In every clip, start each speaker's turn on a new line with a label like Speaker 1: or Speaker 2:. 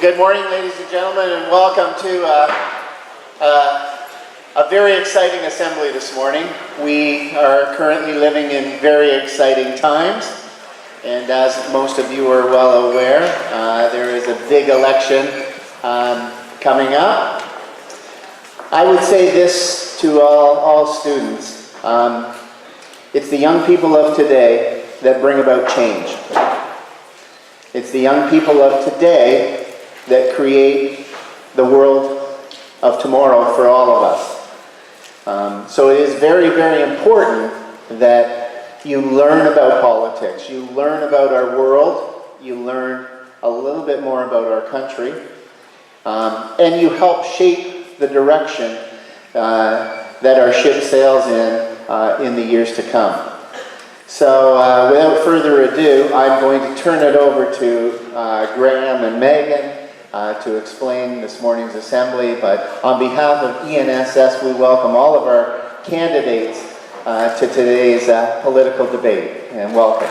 Speaker 1: Good morning, ladies and gentlemen, and welcome to a very exciting assembly this morning. We are currently living in very exciting times, and as most of you are well aware, there is a big election coming up. I would say this to all students. It's the young people of today that bring about change. It's the young people of today that create the world of tomorrow for all of us. So it is very, very important that you learn about politics, you learn about our world, you learn a little bit more about our country, and you help shape the direction that our ship sails in the years to come. So without further ado, I'm going to turn it over to Graham and Megan to explain this morning's assembly, but on behalf of ENSS, we welcome all of our candidates to today's political debate, and welcome.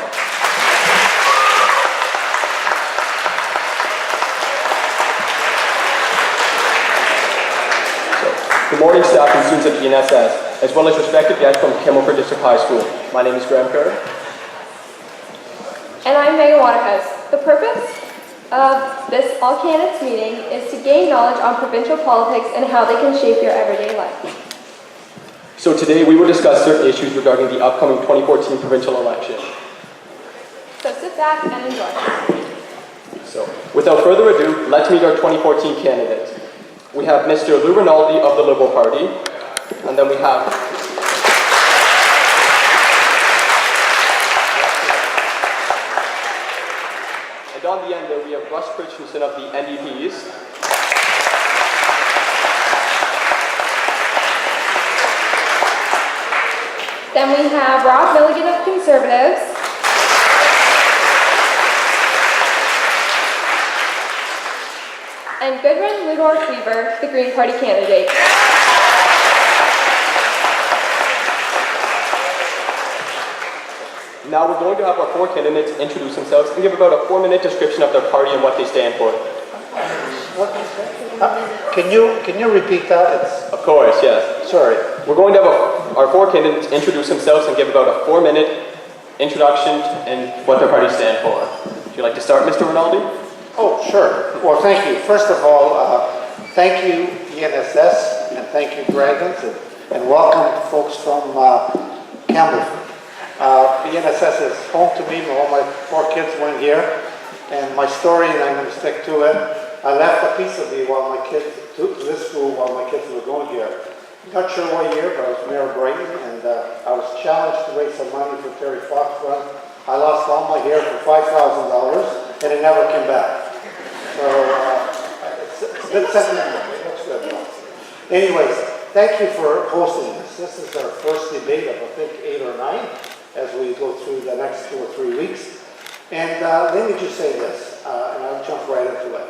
Speaker 2: Good morning, staff and students at ENSS, as well as respected guests from Campbellford District High School. My name is Graham Kerr.
Speaker 3: And I'm Megan Waterhouse. The purpose of this all candidates meeting is to gain knowledge on provincial politics and how they can shape your everyday life.
Speaker 2: So today we will discuss certain issues regarding the upcoming 2014 provincial election.
Speaker 3: So sit back and enjoy.
Speaker 2: So without further ado, let's meet our 2014 candidates. We have Mr. Rinaldi of the Liberal Party, and then we have on the end there we have Russ Christiansen of the NDPs.
Speaker 3: Then we have Rob Milligan of Conservatives. And Gudron Ludorf-Weaver, the Green Party candidate.
Speaker 2: Now we're going to have our four candidates introduce themselves and give about a 4-minute description of their party and what they stand for.
Speaker 4: Can you repeat that?
Speaker 2: Of course, yes.
Speaker 4: Sorry.
Speaker 2: We're going to have our four candidates introduce themselves and give about a 4-minute introduction and what their party stand for. Would you like to start, Mr. Rinaldi?
Speaker 4: Oh, sure. Well, thank you. First of all, thank you, ENSS, and thank you, Dragons, and welcome folks from Campbellford. The ENSS is home to me. All my 4 kids went here, and my story, and I'm going to stick to it. I left a piece of me while my kids to this school while my kids were going here. Not sure what year, but I was Mayor of Brighton, and I was challenged to raise some money for Terry Fox Run. I lost all my hair for $5,000, and it never came back. So it's a bit sentimental. That's good. Anyways, thank you for hosting this. This is our first debate of I think 8 or 9. As we go through the next 2 or 3 weeks. And let me just say this, and I'll jump right into it.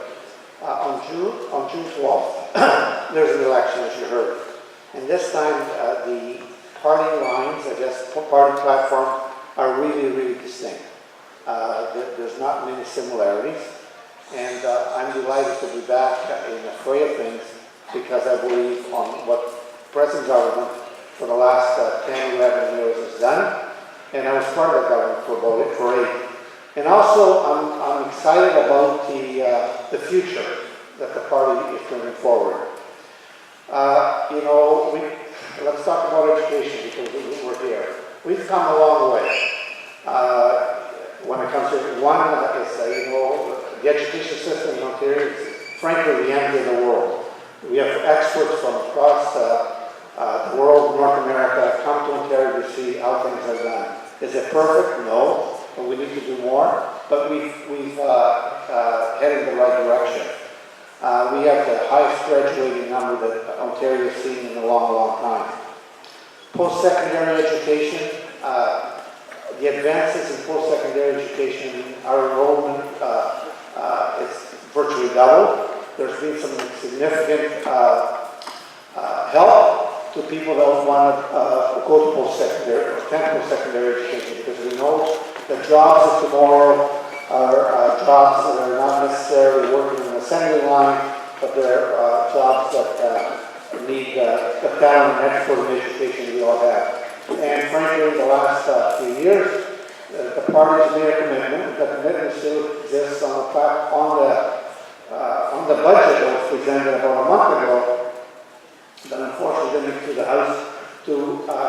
Speaker 4: On June 12th, there's an election, as you heard. And this time, the party lines, I guess, party platform, are really, really distinct. There's not many similarities. And I'm delighted to be back in the fray of things because I believe on what present government for the last 10, 11 years has done. And I was part of the government for 8. And also, I'm excited about the future that the party is bringing forward. Let's talk about education because we're here. We've come a long way. When it comes to one, the education system in Ontario is frankly the envy of the world. We have experts from across the world, North America, come to Ontario to see how things are done. Is it perfect? No, but we need to do more. But we've headed in the right direction. We have the highest graduating number that Ontario has seen in a long, long time. Post-secondary education, the advances in post-secondary education, our enrollment is virtually doubled. There's been some significant help to people that want to go to post-secondary or attend post-secondary education because we know the jobs of tomorrow are jobs that are not necessarily working in a assembly line, but they're jobs that need the talent and effort and education we all have. And frankly, in the last few years, the parties made a commitment. The commitment still exists on the budget that was presented about a month ago, that unfortunately didn't get to the House, to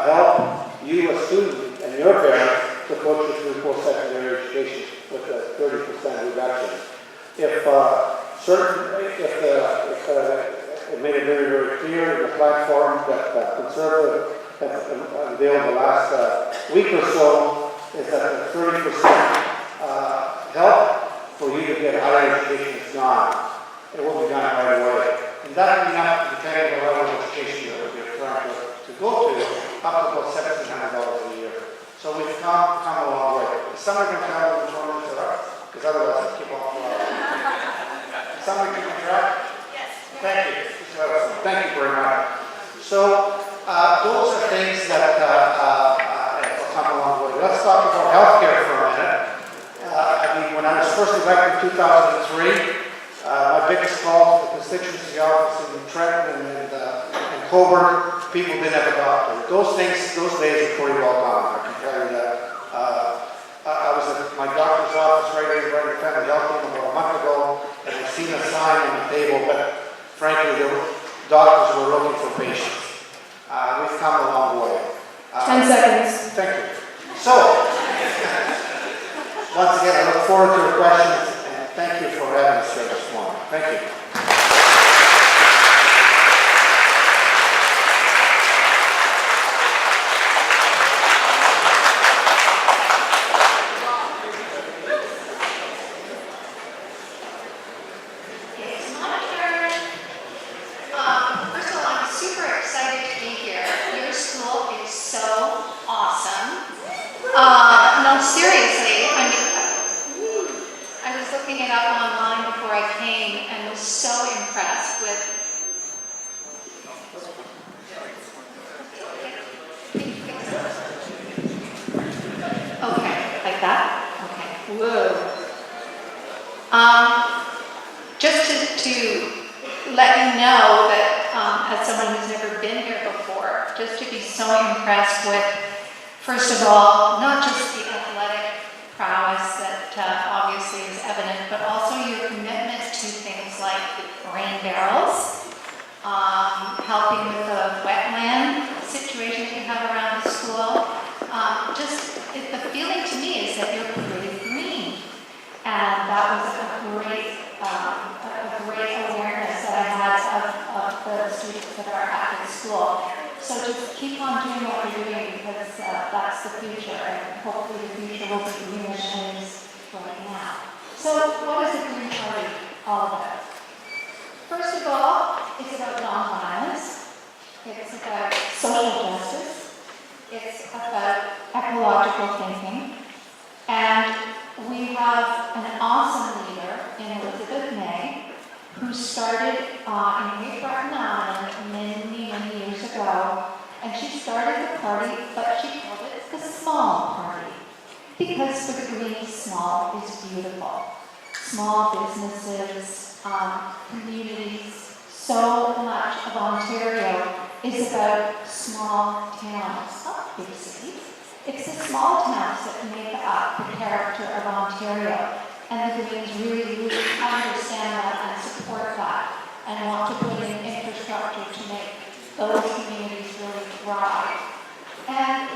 Speaker 4: help you as students and your parents to put you through post-secondary education with a 30% reduction. If it made it very, very clear in the platform that Conservative have unveiled the last week or so, is that the 30% help for you to get higher education is gone. It will be done right away. And that will be not depending on the level of education that we're trying to go to, up to about $1,700 a year. So we've come a long way. Is somebody going to tell them which one is us? Because otherwise I'll keep on flying. Somebody keep on track? Yes. Thank you. Thank you very much. So those are things that will come a long way. Let's talk about healthcare for a minute. When I was first elected in 2003, my biggest call to the constituency office in Trenton and Coburn, people didn't have a doctor. Those days are pretty well gone. I can tell you that. I was at my doctor's office right here in Family Health Team about a month ago, and I seen a sign on the table, but frankly, the doctors were looking for patients. We've come a long way.
Speaker 3: 10 seconds.
Speaker 4: Thank you. So, once again, I look forward to your questions, and thank you for having us here this morning. Thank you.
Speaker 5: No, seriously, I was looking it up online before I came and was so impressed with. Okay, like that? Okay. Whoa. Just to let you know that as someone who's never been here before, just to be so impressed with, first of all, not just the athletic prowess that obviously is evident, but also your commitment to things like rain barrels, helping with the wetland situation that you have around the school. The feeling to me is that you're pretty green, and that was a great awareness that I had of the students that are at the school. So just keep on doing what you're doing, because that's the future, and hopefully the future will be greenish than it is right now. So what is the Green Party all about? First of all, it's about nonviolence. It's about social justice. It's about ecological thinking. And we have an awesome leader in Elizabeth May, who started in Great Island many years ago. And she started the party, but she called it the Small Party, because for Green, small is beautiful. Small businesses, communities, so much of Ontario is about small towns, not big cities. It's the small towns that make up the character of Ontario. And the Greens really understand that and support that, and want to put in infrastructure to make those communities really thrive. And,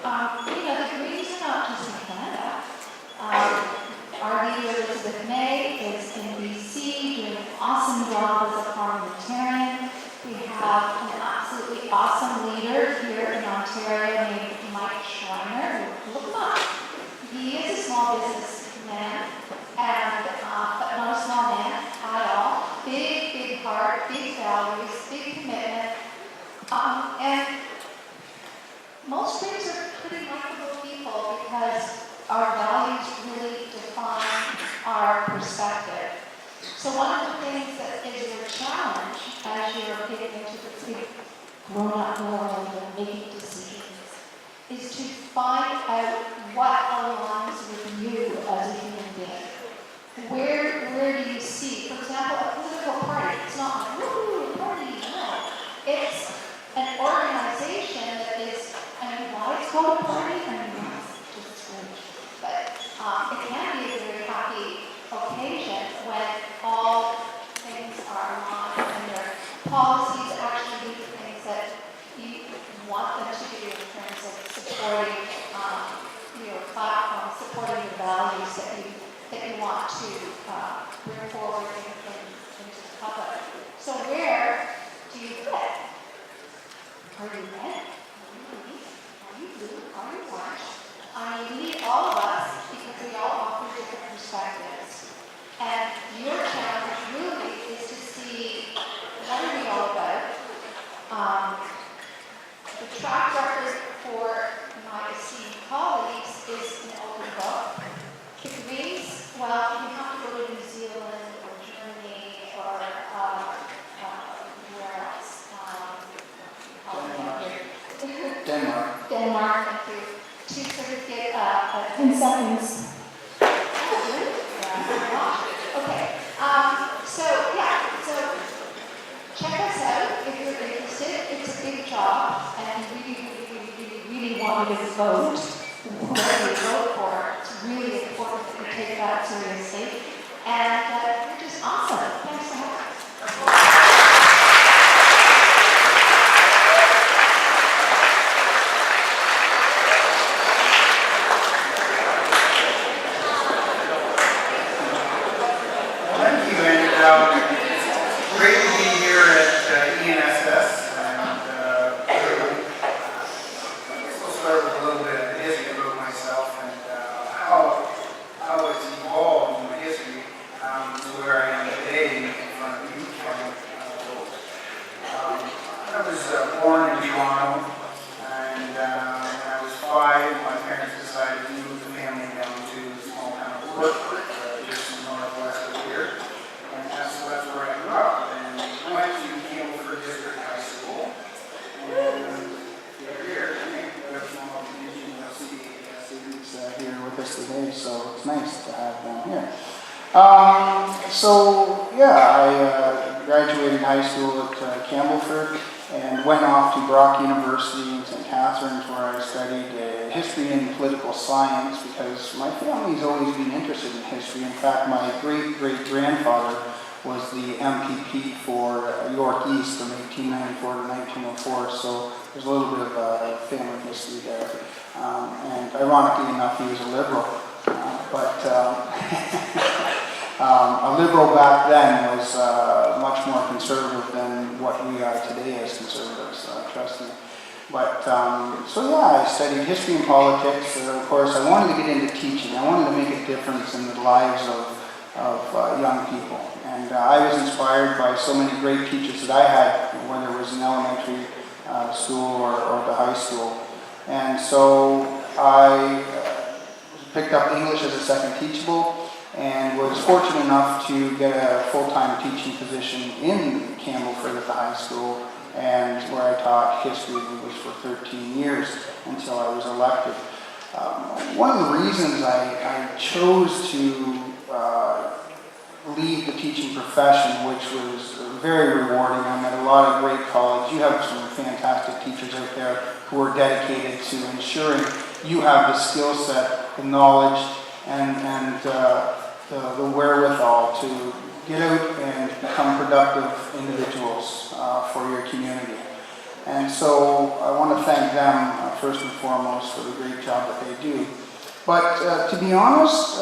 Speaker 5: the Greens are not just in Canada. Our leader, Elizabeth May, is in BC doing an awesome job as a parliamentarian. We have an absolutely awesome leader here in Ontario named Mike Schreiner. Look him up. He is a small business man, and but not a small man at all. Big heart, big values, big commitment. And most Greens are pretty likable people because our values really define our perspective. So one of the things that is your challenge as you're getting into the big grown-up world and making decisions is to find out what aligns with you as a human being. Where do you see, for example, big job, and we really want you to vote. Whoever you vote for, it's really important that you take that seriously. And you're just awesome. Thanks so much.
Speaker 6: Thank you, and great to be here at ENSS. And I'll start with a little bit of history about myself and how it's evolved in my history to where I am today in front of you. I was born in Toronto, and when I was 5, my parents decided to move the family down to a small town of Woodford, just northwest of here. And that's where I grew up. And I went to Campbellford District High School. And here, we have some of the students here with us today, so it's nice to have them here. I graduated high school at Campbellford and went off to Brock University in St. Catharines, where I studied history and political science, because my family's always been interested in history. In fact, my great-great-grandfather was the MPP for York East from 1894 to 1904, so there's a little bit of family history there. And ironically enough, he was a Liberal. A Liberal back then was much more conservative than what we are today as conservatives, trust me. I studied history and politics. Of course, I wanted to get into teaching. I wanted to make a difference in the lives of young people. And I was inspired by so many great teachers that I had, whether it was in elementary school or the high school. And so I picked up English as a second teachable, and was fortunate enough to get a full-time teaching position in Campbellford at the high school, and where I taught history and English for 13 years until I was elected. One of the reasons I chose to leave the teaching profession, which was very rewarding. I met a lot of great colleagues. You have some fantastic teachers out there who are dedicated to ensuring you have the skill set, the knowledge, and the wherewithal to get out and become productive individuals for your community. And so I want to thank them first and foremost for the great job that they do. But to be honest,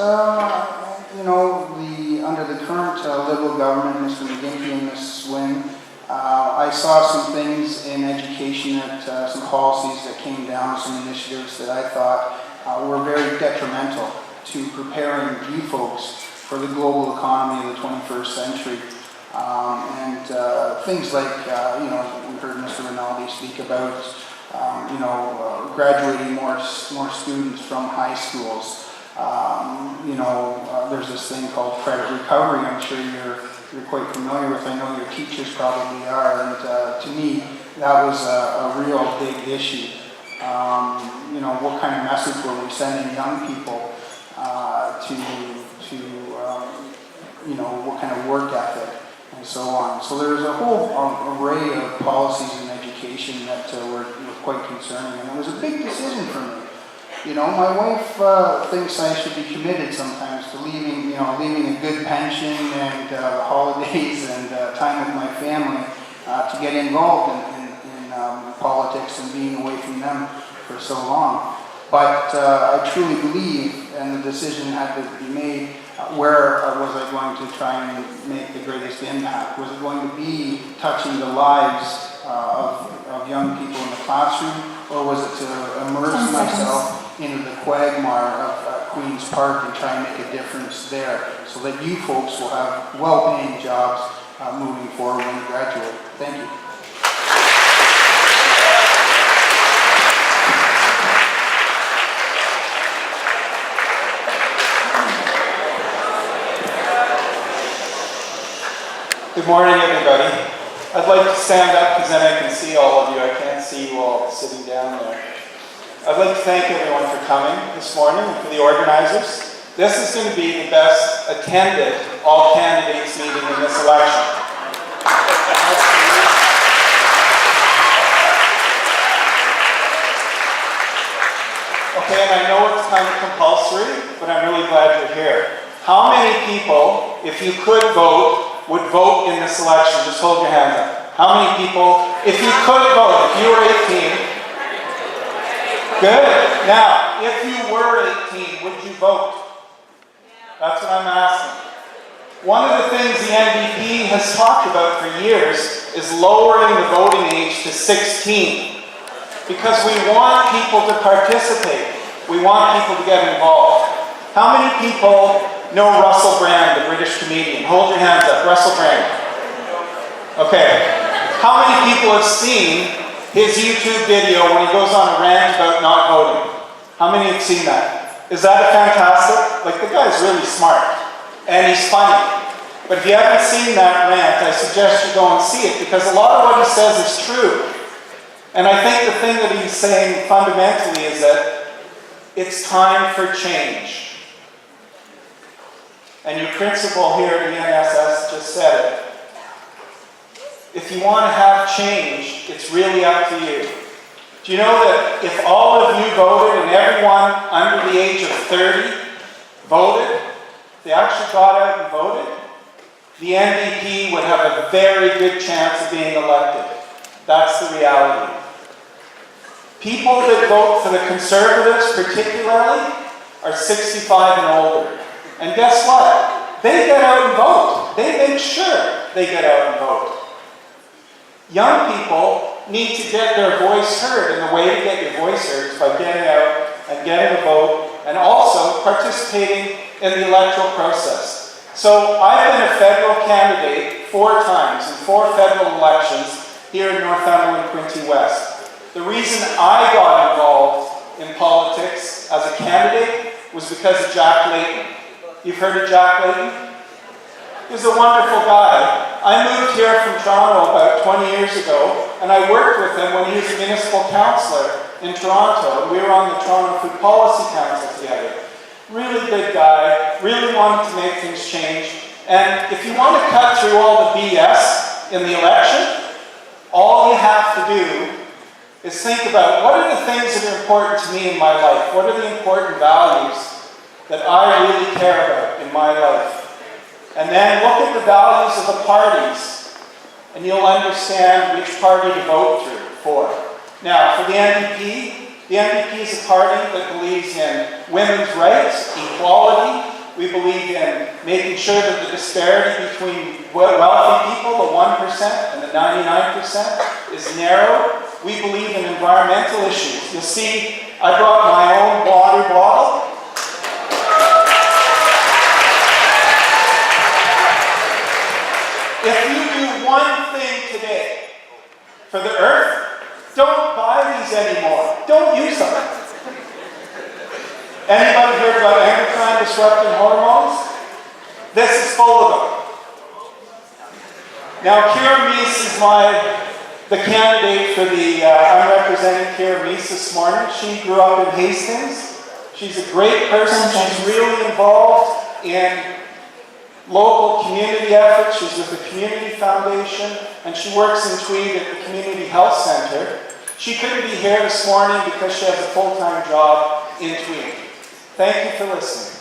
Speaker 6: under the current Liberal government, Mr. McGinty and Ms. Swin, I saw some things in education, some policies that came down, some initiatives that I thought were very detrimental to preparing you folks for the global economy of the 21st century. Things like, we heard Mr. Rinaldi speak about, graduating more students from high schools. There's this thing called credit recovery. I'm sure you're quite familiar with. I know your teachers probably are. And to me, that was a real big issue. What kind of message were we sending young people what kind of work ethic and so on. So there's a whole array of policies in education that were quite concerning, and it was a big decision for me. My wife thinks I should be committed sometimes to leaving a good pension and holidays and time with my family to get involved in politics and being away from them for so long. But I truly believe, and the decision had to be made, where was I going to try and make the greatest impact? Was it going to be touching the lives of young people in the classroom, or was it to immerse myself into the quagmire of Queen's Park and try and make a difference there, so that you folks will have well-paying jobs moving forward when you graduate? Thank you.
Speaker 7: Good morning, everybody. I'd like to stand up because then I can see all of you. I can't see you all sitting down there. I'd like to thank everyone for coming this morning and for the organizers. This is going to be the best attended all candidates meeting in this election. if you could vote, would vote in this election? Just hold your hands up. How many people, if you could vote, if you were 18, good. Now, if you were 18, would you vote? That's what I'm asking. One of the things the NDP has talked about for years is lowering the voting age to 16 because we want people to participate. We want people to get involved. How many people know Russell Brand, the British comedian? Hold your hands up. Russell Brand. Okay. How many people have seen his YouTube video when he goes on a rant about not voting? How many have seen that? Is that fantastic? Like, the guy's really smart. And he's funny. But if you haven't seen that rant, I suggest you go and see it, because a lot of what he says is true. And I think the thing that he's saying fundamentally is that it's time for change. And your principal here at the ENSS just said it. If you want to have change, it's really up to you. Do you know that if all of you voted and everyone under the age of 30 voted, they actually got out and voted, the NDP would have a very good chance of being elected. That's the reality. People that vote for the Conservatives particularly are 65 and older. And guess what? They get out and vote. They make sure they get out and vote. Young people need to get their voice heard, and the way to get your voice heard is by getting out and getting a vote, and also participating in the electoral process. So I've been a federal candidate 4 times in 4 federal elections here in Northumberland, Quinte West. The reason I got involved in politics as a candidate was because of Jack Layton. You've heard of Jack Layton? He's a wonderful guy. I moved here from Toronto about 20 years ago, and I worked with him when he was a municipal councillor in Toronto, and we were on the Toronto Food Policy Council together. Really good guy, really wanted to make things change. And if you want to cut through all the BS in the election, all you have to do is think about what are the things that are important to me in my life? What are the important values that I really care about in my life? And then look at the values of the parties, and you'll understand which party to vote for. Now, for the NDP is a party that believes in women's rights, equality. We believe in making sure that the disparity between wealthy people, the 1% and the 99%, is narrowed. We believe in environmental issues. You'll see, I brought my own water bottle. If you do one thing today for the earth, don't buy these anymore. Don't use them. Anybody heard about endocrine disrupting hormones? This is full of them. Now, Kira Mees is the candidate for the, I'm representing Kira Mees this morning. She grew up in Hastings. She's a great person. She's really involved in local community efforts. She's with the Community Foundation, and she works in Tweed at the Community Health Centre. She couldn't be here this morning because she has a full-time job in Tweed. Thank you for listening.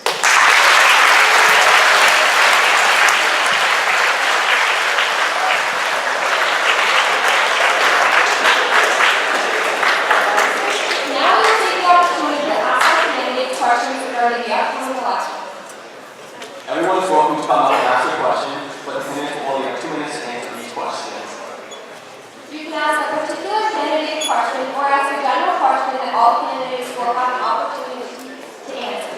Speaker 3: Now we'll take the opportunity to ask our candidate questions regarding the upcoming election.
Speaker 2: Everyone is welcome to come up and ask a question, but the candidates will only have 2 minutes to answer each question.
Speaker 3: You can ask a particular candidate question or ask a general question that all candidates will have an opportunity to answer.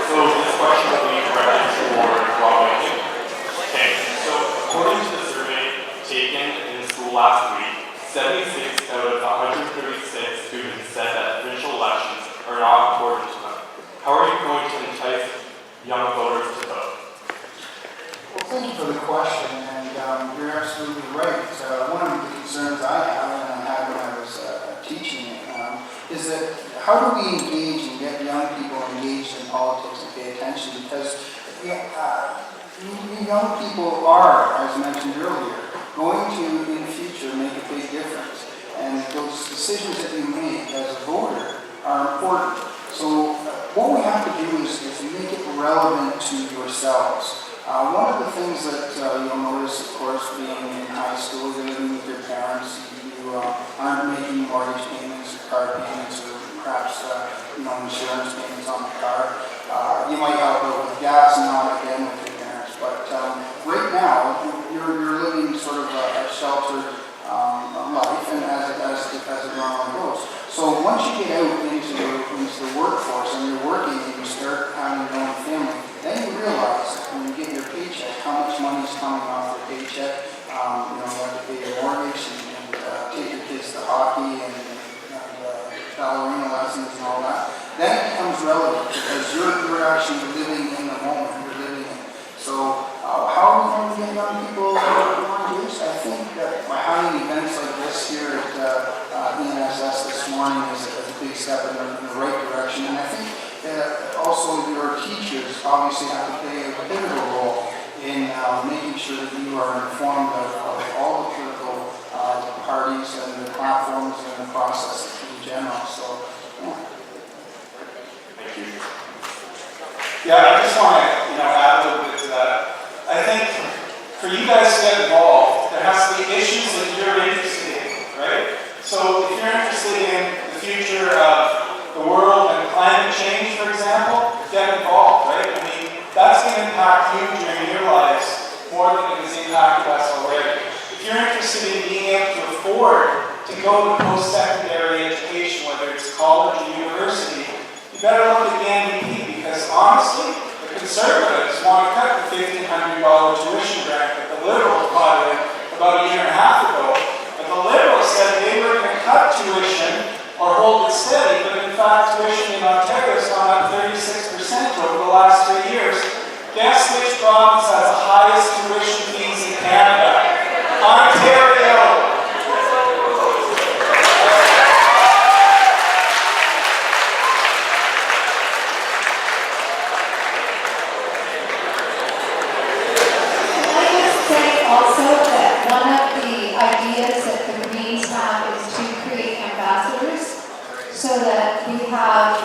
Speaker 8: So this question will be directed toward Rob Milligan. Okay, so according to the survey taken in school last week, 76 out of 136 students said that provincial elections are not important to them. How are you going to entice young voters to vote?
Speaker 6: Well, thank you for the question, and you're absolutely right. One of the concerns I have, and I had when I was teaching, is that how do we engage and get young people engaged in politics and pay attention? Because young people are, as mentioned earlier, going to, in the future, make a big difference. And those decisions that you make as a voter are important. So what we have to do is make it relevant to yourselves. One of the things that you'll notice, of course, being in high school, you're living with your parents, you aren't making mortgage payments or car payments or perhaps insurance payments on the car. You might help out with gas and on again with your parents, but right now you're living sort of a sheltered life, and as it normally goes. So once you get out into the workforce and you're working and you start having your own family, then you realize when you get your paycheck how much money is coming off your paycheck. You have to pay your mortgage and take your kids to hockey and ballerina lessons and all that. Then it becomes relevant because you're actually living in the moment you're living in. So how are we going to get young people on this? I think that by having events like this here at ENSS this morning is a big step in the right direction. And I think also your teachers obviously have to play a pivotal role in making sure that you are informed of all the political parties and the platforms and the process in general. So, yeah.
Speaker 7: Thank you. Yeah, I just want to add a little bit to that. I think for you guys to get involved, there has to be issues that you're interested in, right? So if you're interested in the future of the world and climate change, for example, get involved, right? I mean, that's going to impact you during your lives more than it has impacted us already. If you're interested in being able to afford to go to post-secondary education, whether it's college or university, you better look at the NDP because honestly, the Conservatives want to cut the $1,500 tuition grant that the Liberals brought in about a year and a half ago. But the Liberals said they were going to cut tuition or hold it steady, but in fact tuition in Ontario has gone up 36% over the last 3 years. Guess which province has the highest tuition fees in Canada? Ontario!
Speaker 5: Also, that one of the ideas that the Greens have is to create ambassadors so that we have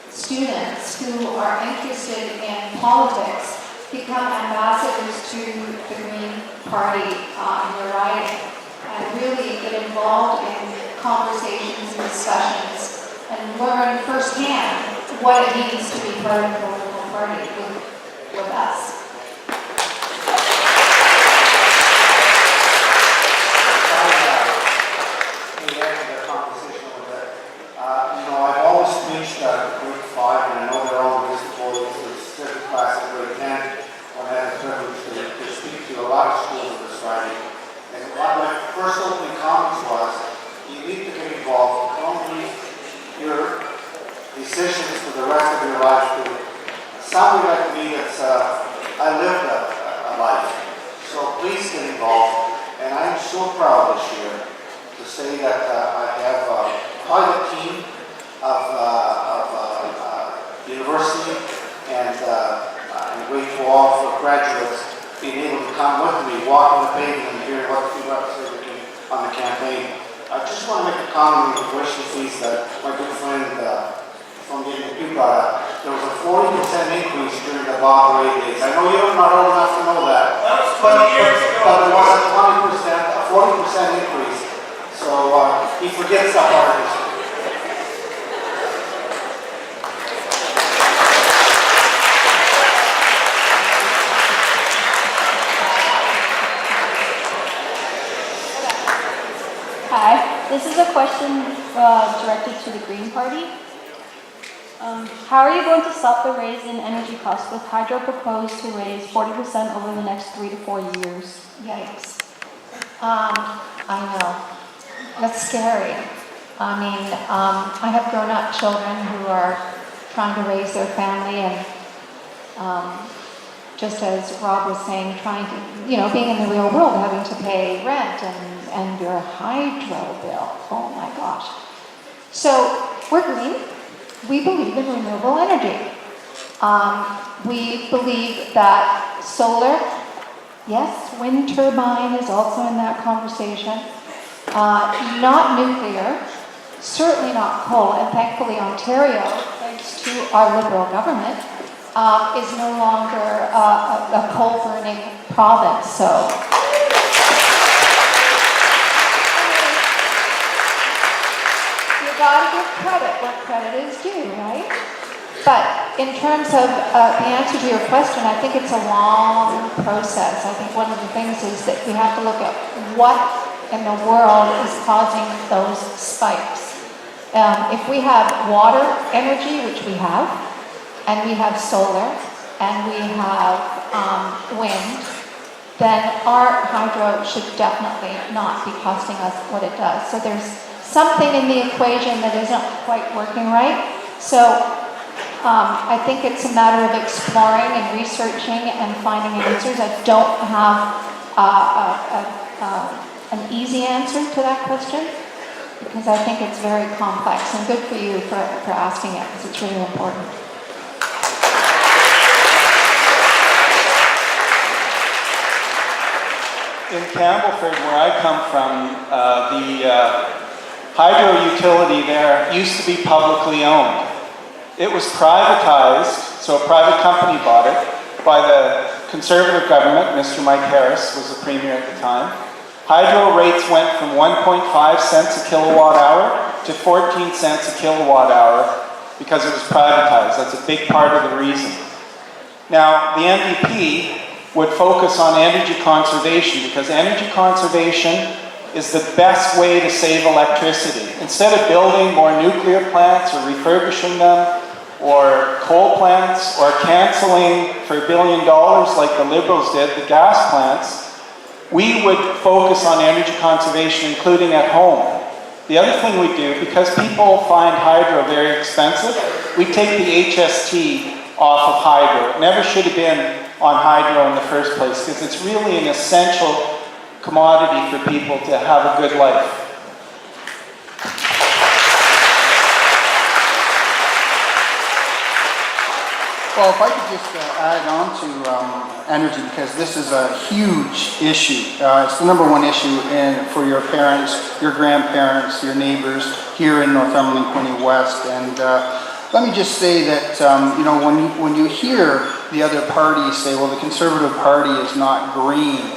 Speaker 5: students who are interested in politics become ambassadors to the Green Party in their riding and really get involved in conversations and discussions and learn firsthand what it means to be part of the political party with us.
Speaker 4: I've always preached at grade 5, and I know they're all visible. It's a class at grade 10 when I had the privilege to speak to a lot of schools on this Friday. And one of my first opening comments was, you need to get involved. Don't leave your decisions for the rest of your life to somebody like me that's, I lived a life. So please get involved. And I'm so proud this year to say that I have a pilot team of university and grade 12 for graduates being able to come with me, walk on the pavement and hear what we represent on the campaign. I just want to make a comment on the tuition fees that my good friend from the NDP brought up. There was a 40% increase during the Bob Ray days. I know you're not old enough to know that.
Speaker 7: That was 20 years ago.
Speaker 4: But it was a 40% increase. So he forgets that part of history.
Speaker 9: Hi, this is a question directed to the Green Party. How are you going to stop the raise in energy costs with Hydro proposed to raise 40% over the next 3 to 4 years?
Speaker 5: Yikes. I know. That's scary. I mean, I have grown-up children who are trying to raise their family and just as Rob was saying, trying to, being in the real world, having to pay rent and your hydro bill. Oh my gosh. So we're green. We believe in renewable energy. We believe that solar Yes, wind turbine is also in that conversation. Not nuclear, certainly not coal, and thankfully Ontario, thanks to our Liberal government, is no longer a coal-burning province. So, you gotta give credit where credit is due, right? But in terms of the answer to your question, I think it's a long process. I think one of the things is that we have to look at what in the world is causing those spikes. If we have water energy, which we have, and we have solar, and we have wind, then our hydro should definitely not be costing us what it does. So there's something in the equation that isn't quite working right. So I think it's a matter of exploring and researching and finding answers. I don't have an easy answer to that question because I think it's very complex, and good for you for asking it because it's really important.
Speaker 7: In Campbellford, where I come from, the hydro utility there used to be publicly owned. It was privatized, so a private company bought it, by the Conservative government. Mr. Mike Harris was the premier at the time. Hydro rates went from 1.5 cents a kilowatt hour to 14 cents a kilowatt hour because it was privatized. That's a big part of the reason. Now, the NDP would focus on energy conservation because energy conservation is the best way to save electricity. Instead of building more nuclear plants or refurbishing them, or coal plants, or cancelling for $1 billion like the Liberals did, the gas plants, we would focus on energy conservation, including at home. The other thing we do, because people find hydro very expensive, we take the HST off of hydro. It never should have been on hydro in the first place, because it's really an essential commodity for people to have a good life.
Speaker 6: Well, if I could just add on to energy, because this is a huge issue. It's the number one issue for your parents, your grandparents, your neighbors here in Northumberland, Quinte West. And let me just say that, when you hear the other parties say, well, the Conservative Party is not green,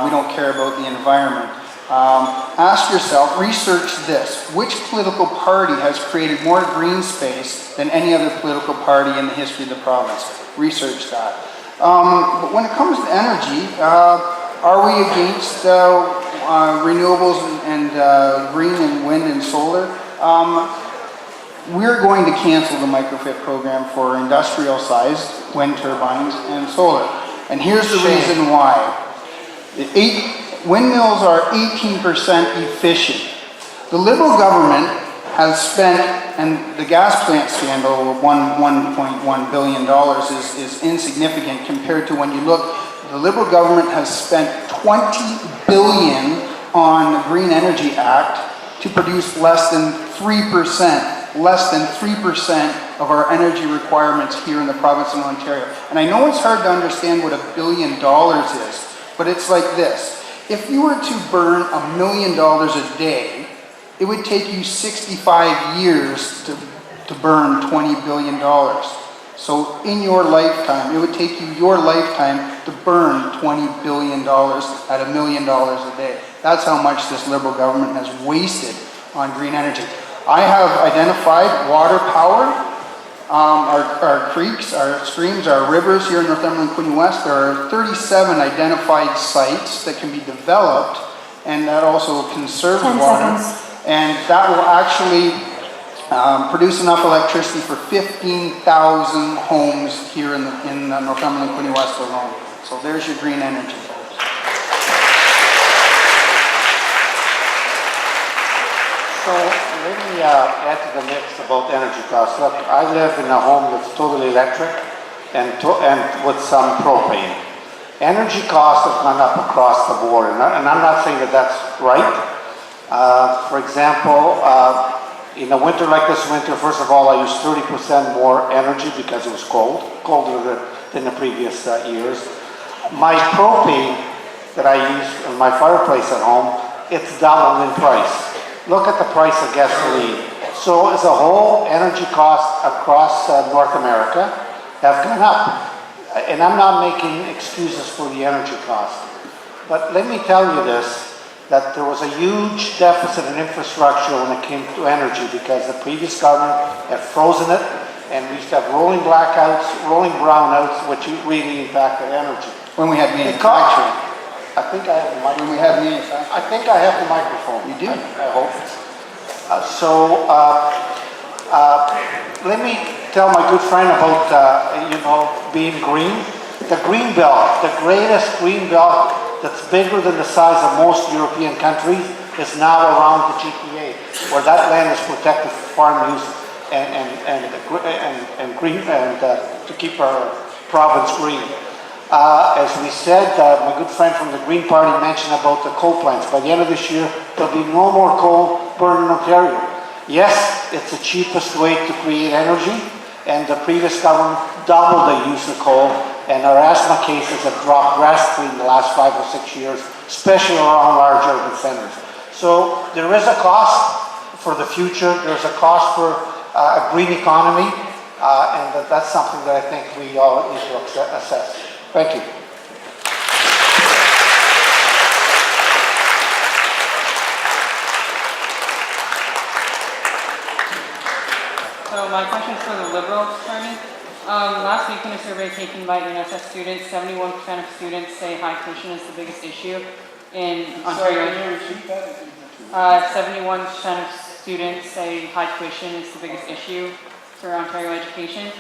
Speaker 6: we don't care about the environment. Ask yourself, research this. Which political party has created more green space than any other political party in the history of the province? Research that. But when it comes to energy, are we against renewables and green and wind and solar? We're going to cancel the microfit program for industrial-sized wind turbines and solar. And here's the reason why. Windmills are 18% efficient. The Liberal government has spent, and the gas plant scandal of $1.1 billion is insignificant compared to when you look, the Liberal government has spent $20 billion on the Green Energy Act to produce less than 3% of our energy requirements here in the province of Ontario. And I know it's hard to understand what $1 billion is, but it's like this. If you were to burn $1 million a day, it would take you 65 years to burn $20 billion. So in your lifetime, it would take you your lifetime to burn $20 billion at $1 million a day. That's how much this Liberal government has wasted on green energy. I have identified water power, our creeks, our streams, our rivers here in Northumberland, Quinte West. There are 37 identified sites that can be developed, and that also conserves
Speaker 9: 10
Speaker 6: water.
Speaker 9: seconds.
Speaker 6: And that will actually produce enough electricity for 15,000 homes here in Northumberland, Quinte West alone. So there's your green energy.
Speaker 4: So let me add to the mix about energy costs. Look, I live in a home that's totally electric and with some propane. Energy costs have gone up across the board, and I'm not saying that that's right. For example, in a winter like this winter, first of all, I used 30% more energy because it was colder than the previous years. My propane that I use in my fireplace at home, it's doubled in price. Look at the price of gasoline. So as a whole, energy costs across North America have gone up. And I'm not making excuses for the energy costs. But let me tell you this, that there was a huge deficit in infrastructure when it came to energy because the previous government had frozen it, and we used to have rolling blackouts, rolling brownouts, which really impacted energy.
Speaker 6: When we had manufacturing.
Speaker 4: I think I have the microphone.
Speaker 6: When we had manufacturing.
Speaker 4: I think I have the microphone.
Speaker 6: You do?
Speaker 4: I hope. Let me tell my good friend about, being green. The green belt, the greatest green belt that's bigger than the size of most European countries, is now around the GTA, where that land is protected for farm use and green, and to keep our province green. As we said, my good friend from the Green Party mentioned about the coal plants. By the end of this year, there'll be no more coal burned in Ontario. Yes, it's the cheapest way to create energy, and the previous government doubled the use of coal, and our asthma cases have dropped drastically in the last 5 or 6 years, especially around large urban centers. So there is a cost for the future, there's a cost for a green economy, and that's something that I think we all need to assess. Thank you.
Speaker 10: So my question is for the Liberal Party. Last week in a survey taken by ENSS students, 71% of students say high tuition is the biggest issue in Ontario. 71% of students say high tuition is the biggest issue for Ontario education.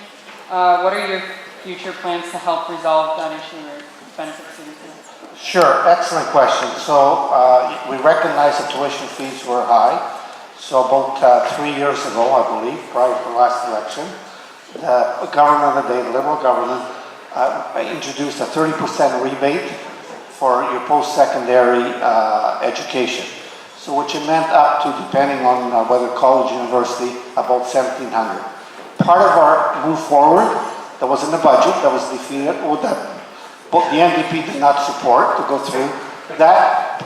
Speaker 10: What are your future plans to help resolve that issue or benefit students?
Speaker 4: Sure, excellent question. So we recognize that tuition fees were high. So about 3 years ago, I believe, prior to the last election, the government of the day, the Liberal government, introduced a 30% rebate for your post-secondary education. So which it meant up to, depending on whether college, university, about $1,700. Part of our move forward that was in the budget that was defeated, or that the NDP did not support to go through, that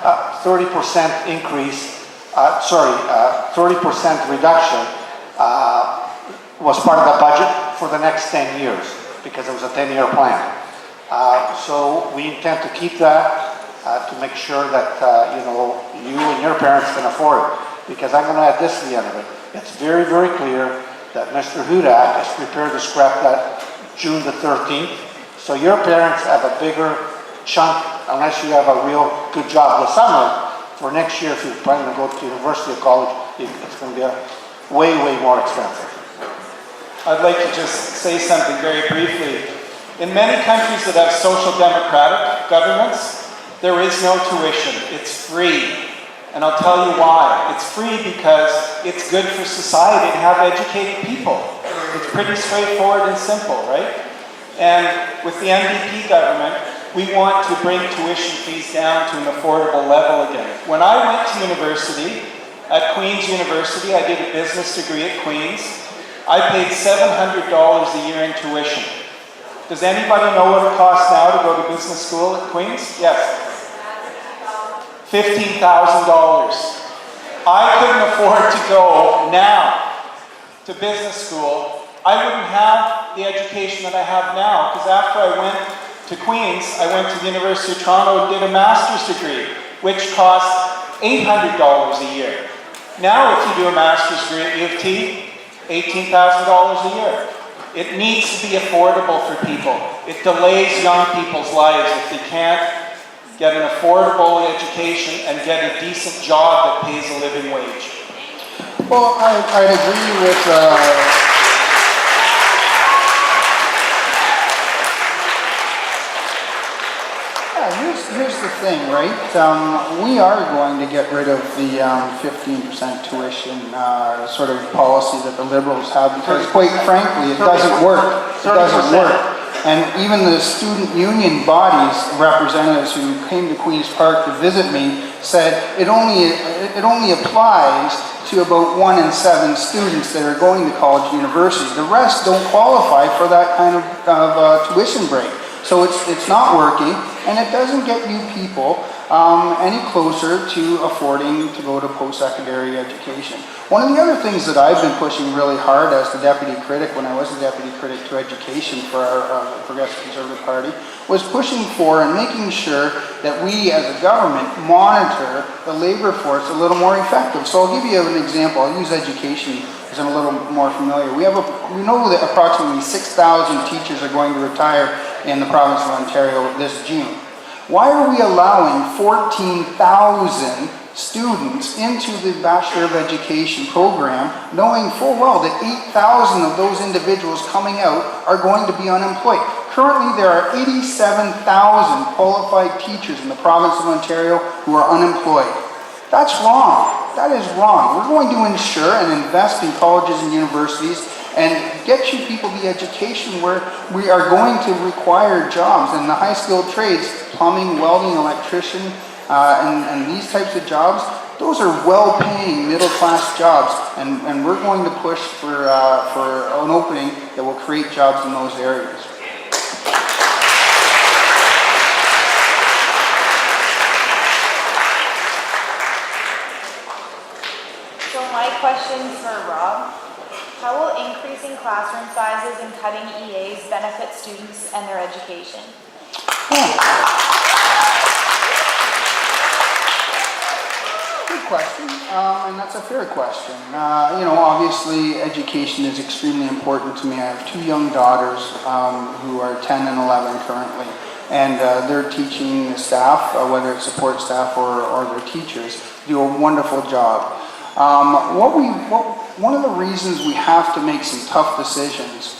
Speaker 4: 30% increase, 30% reduction was part of the budget for the next 10 years because it was a 10-year plan. So we intend to keep that to make sure that you and your parents can afford it. Because I'm going to add this to the end of it. It's very, very clear that Mr. Hudak is prepared to scrap that June the 13th. So your parents have a bigger chunk, unless you have a real good job this summer. For next year, if you're planning to go to university or college, it's going to be way, way more expensive.
Speaker 7: I'd like to just say something very briefly. In many countries that have social democratic governments, there is no tuition. It's free. And I'll tell you why. It's free because it's good for society to have educated people. It's pretty straightforward and simple, right? And with the NDP government, we want to bring tuition fees down to an affordable level again. When I went to university, at Queen's University, I did a business degree at Queen's. I paid $700 a year in tuition. Does anybody know what it costs now to go to business school at Queen's? Yes. $15,000. I couldn't afford to go now to business school. I wouldn't have the education that I have now, because after I went to Queen's, I went to the University of Toronto and did a master's degree, which cost $800 a year. Now if you do a master's degree at U of T, $18,000 a year. It needs to be affordable for people. It delays young people's lives if they can't get an affordable education and get a decent job that pays a living wage.
Speaker 6: Well, I'd agree with here's the thing, right? We are going to get rid of the 15% tuition sort of policy that the Liberals have because, quite frankly, it doesn't work. It doesn't work. And even the student union bodies representatives who came to Queen's Park to visit me said it only applies to about 1 in 7 students that are going to college and university. The rest don't qualify for that kind of tuition break. So it's not working. and it doesn't get you people any closer to affording to go to post-secondary education. One of the other things that I've been pushing really hard as the deputy critic, when I was the deputy critic to education for our Progressive Conservative Party, was pushing for and making sure that we as a government monitor the labor force a little more effective. So I'll give you an example. I'll use education because I'm a little more familiar. We know that approximately 6,000 teachers are going to retire in the province of Ontario this June. Why are we allowing 14,000 students into the Bachelor of Education program, knowing full well that 8,000 of those individuals coming out are going to be unemployed? Currently, there are 87,000 qualified teachers in the province of Ontario who are unemployed. That's wrong. That is wrong. We're going to ensure and invest in colleges and universities and get you people the education where we are going to require jobs in the high-skilled trades, plumbing, welding, electrician, and these types of jobs. Those are well-paying middle-class jobs, and we're going to push for an opening that will create jobs in those areas.
Speaker 11: So my question's for Rob. How will increasing classroom sizes and cutting EAs benefit students and their education?
Speaker 6: Good question, and that's a fair question. Obviously education is extremely important to me. I have two young daughters who are 10 and 11 currently, and they're teaching staff, whether it's support staff or their teachers, do a wonderful job. One of the reasons we have to make some tough decisions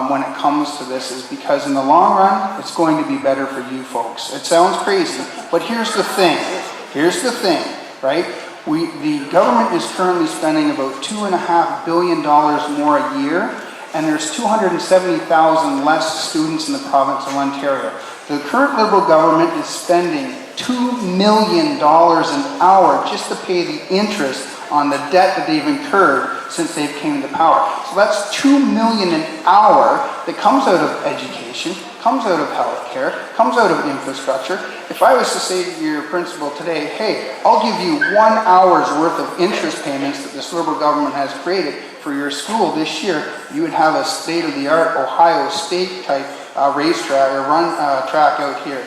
Speaker 6: when it comes to this is because in the long run, it's going to be better for you folks. It sounds crazy, but here's the thing, right? The government is currently spending about $2.5 billion more a year, and there's 270,000 less students in the province of Ontario. The current Liberal government is spending $2 million an hour just to pay the interest on the debt that they've incurred since they've came to power. So that's $2 million an hour that comes out of education, comes out of healthcare, comes out of infrastructure. If I was to say to your principal today, hey, I'll give you 1 hour's worth of interest payments that this Liberal government has created for your school this year, you would have a state-of-the-art Ohio State type racetrack or track out here.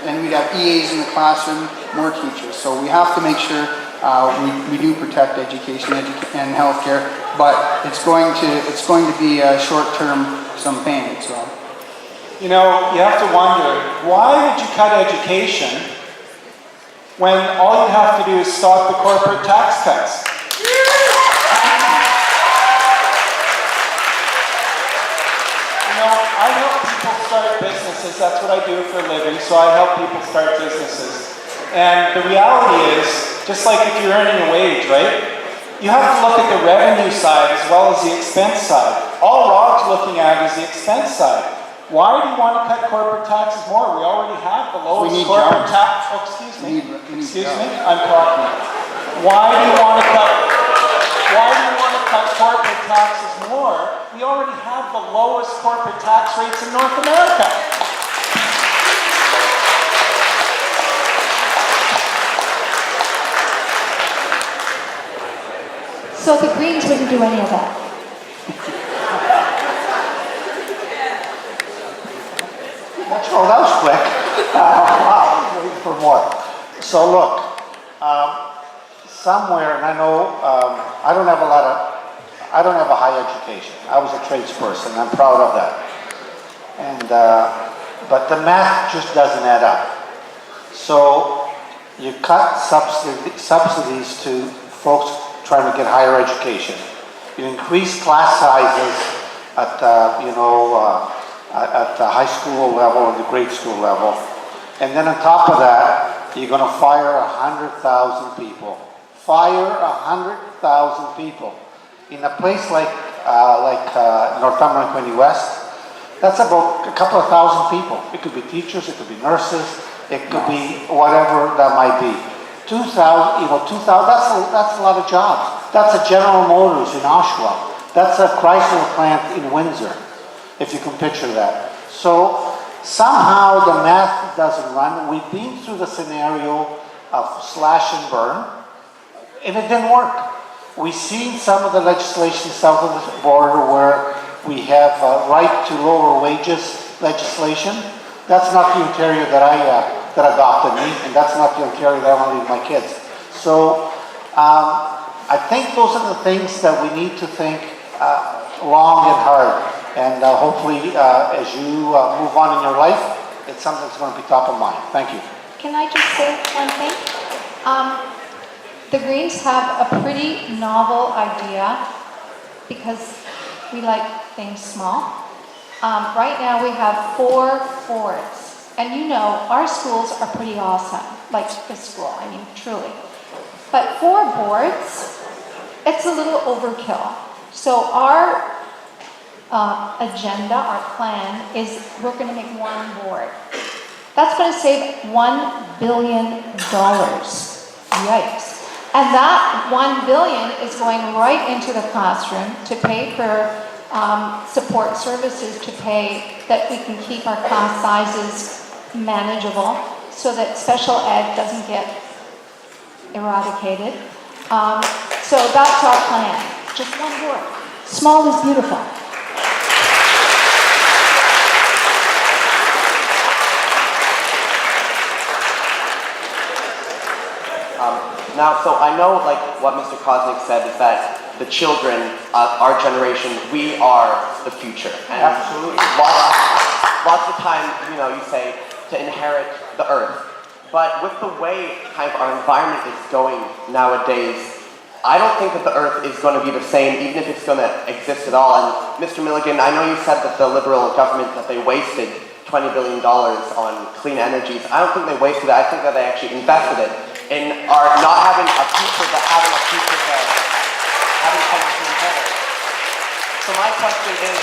Speaker 6: And we'd have EAs in the classroom, more teachers. So we have to make sure we do protect education and healthcare, but it's going to be a short-term some pain. So,
Speaker 7: you have to wonder, why did you cut education when all you have to do is stop the corporate tax cuts? I help people start businesses. That's what I do for a living. So I help people start businesses. And the reality is, just like if you're earning a wage, right? You have to look at the revenue side as well as the expense side. All Rob's looking at is the expense side. Why do you want to cut corporate taxes more? We already have the lowest corporate tax. Oh, excuse me. I'm talking. Why do you want to cut corporate taxes more? We already have the lowest corporate tax rates in North America.
Speaker 5: So the Greens wouldn't do any of that.
Speaker 4: Oh, that was quick. Wow, waiting for more. So look, somewhere, and I know I don't have a high education. I was a tradesperson. I'm proud of that. And but the math just doesn't add up. So you cut subsidies to folks trying to get higher education. You increase class sizes at the high school level or the grade school level, and then on top of that, you're going to fire 100,000 people. Fire 100,000 people in a place like Northumberland, Quinte West. That's about a couple of thousand people. It could be teachers, it could be nurses, it could be whatever that might be. 2,000, that's a lot of jobs. That's a General Motors in Oshawa. That's a Chrysler plant in Windsor, if you can picture that. So Somehow the math doesn't run. We've been through the scenario of slash and burn, and it didn't work. We've seen some of the legislation south of the border where we have right to lower wages legislation. That's not the Ontario that adopted me, and that's not the Ontario that I want to leave my kids. So I think those are the things that we need to think long and hard. And hopefully, as you move on in your life, it's something that's going to be top of mind. Thank you.
Speaker 12: Can I just say one thing? The Greens have a pretty novel idea because we like things small. Right now we have 4 boards, and you know our schools are pretty awesome, like this school, I mean truly. But 4 boards, it's a little overkill. So our agenda, our plan is we're going to make 1 board. That's going to save $1 billion. Yikes. And that $1 billion is going right into the classroom to pay for support services, to pay that we can keep our class sizes manageable so that special ed doesn't get eradicated. So that's our plan. Just 1 board. Small is beautiful.
Speaker 13: Now, so I know, like what Mr. Kosnick said, is that the children, our generation, we are the future. And
Speaker 4: absolutely.
Speaker 13: Lots of time, you know, you say to inherit the earth. But with the way kind of our environment is going nowadays, I don't think that the earth is going to be the same, even if it's going to exist at all. And Mr. Milligan, I know you said that the Liberal government, that they wasted $20 billion on clean energies. I don't think they wasted it. I think that they actually invested it in our not having a future, but having a future that having something to inherit. So my question is,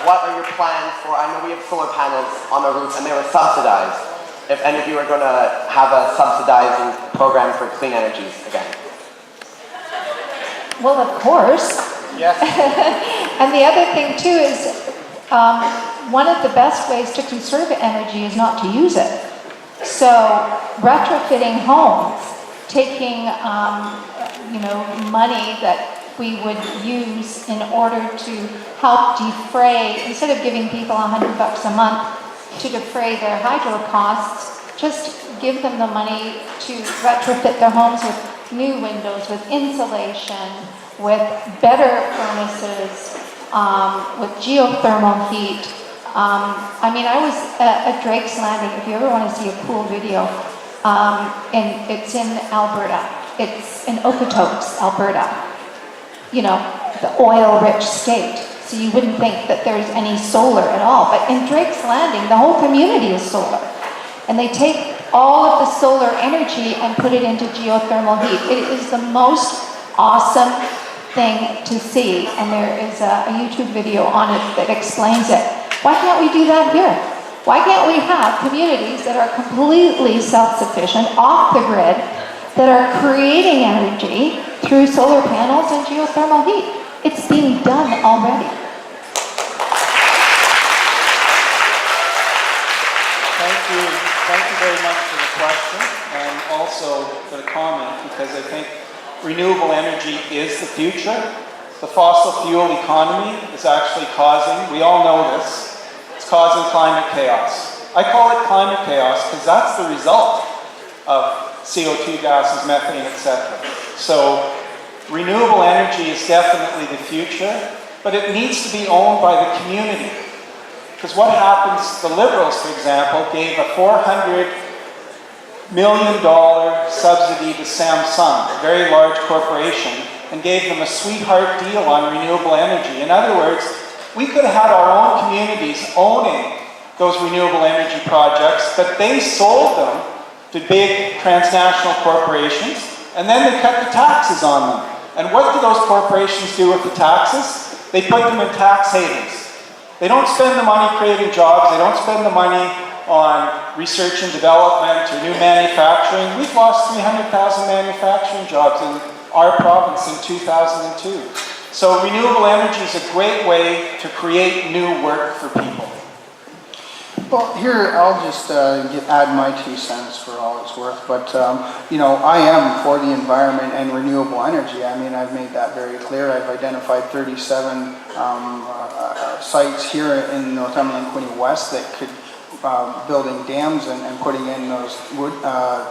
Speaker 13: what are your plans for, I know we have solar panels on our roof and they were subsidized. If any of you are going to have a subsidizing program for clean energies again.
Speaker 12: Well, of course.
Speaker 4: Yes.
Speaker 12: And the other thing too is one of the best ways to conserve energy is not to use it. So retrofitting homes, taking money that we would use in order to help defray, instead of giving people $100 a month to defray their hydro costs, just give them the money to retrofit their homes with new windows, with insulation, with better furnaces, with geothermal heat. I mean, I was at Drake's Landing, if you ever want to see a cool video, and it's in Alberta. It's in Okotoks, Alberta. You know, the oil-rich state. So you wouldn't think that there's any solar at all. But in Drake's Landing, the whole community is solar. And they take all of the solar energy and put it into geothermal heat. It is the most awesome thing to see. And there is a YouTube video on it that explains it. Why can't we do that here? Why can't we have communities that are completely self-sufficient, off the grid, that are creating energy through solar panels and geothermal heat? It's being done already.
Speaker 7: Thank you very much for the question and also for the comment, because I think renewable energy is the future. The fossil fuel economy is actually causing, we all know this, it's causing climate chaos. I call it climate chaos because that's the result of CO2 gases, methane, etc. So renewable energy is definitely the future, but it needs to be owned by the community. Because what happens, the Liberals, for example, gave a $400 million subsidy to Samsung, a very large corporation, and gave them a sweetheart deal on renewable energy. In other words, we could have had our own communities owning those renewable energy projects, but they sold them to big transnational corporations, and then they cut the taxes on them. And what do those corporations do with the taxes? They put them in tax havens. They don't spend the money creating jobs, they don't spend the money on research and development or new manufacturing. We've lost 300,000 manufacturing jobs in our province in 2002. So renewable energy is a great way to create new work for people.
Speaker 6: Well, here, I'll just add my 2 cents for all it's worth, but, you know, I am for the environment and renewable energy. I mean, I've made that very clear. I've identified 37 sites here in Northumberland, Quinte West that could, building dams and putting in those wood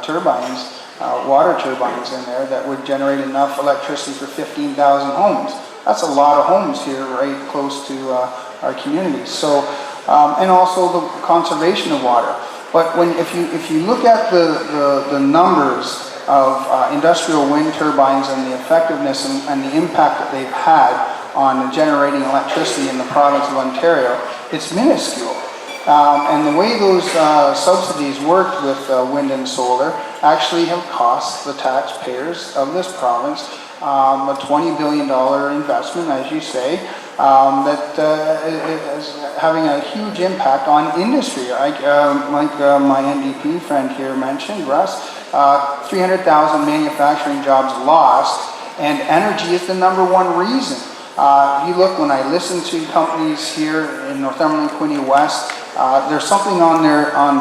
Speaker 6: turbines, water turbines in there that would generate enough electricity for 15,000 homes. That's a lot of homes here right close to our communities. So, and also the conservation of water. But if you look at the numbers of industrial wind turbines and the effectiveness and the impact that they've had on generating electricity in the province of Ontario, it's minuscule. And the way those subsidies worked with wind and solar actually have cost the taxpayers of this province a $20 billion investment, as you say, that is having a huge impact on industry. Like my NDP friend here mentioned, Russ, 300,000 manufacturing jobs lost, and energy is the #1 reason. If you look, when I listen to companies here in Northumberland, Quinte West, there's something on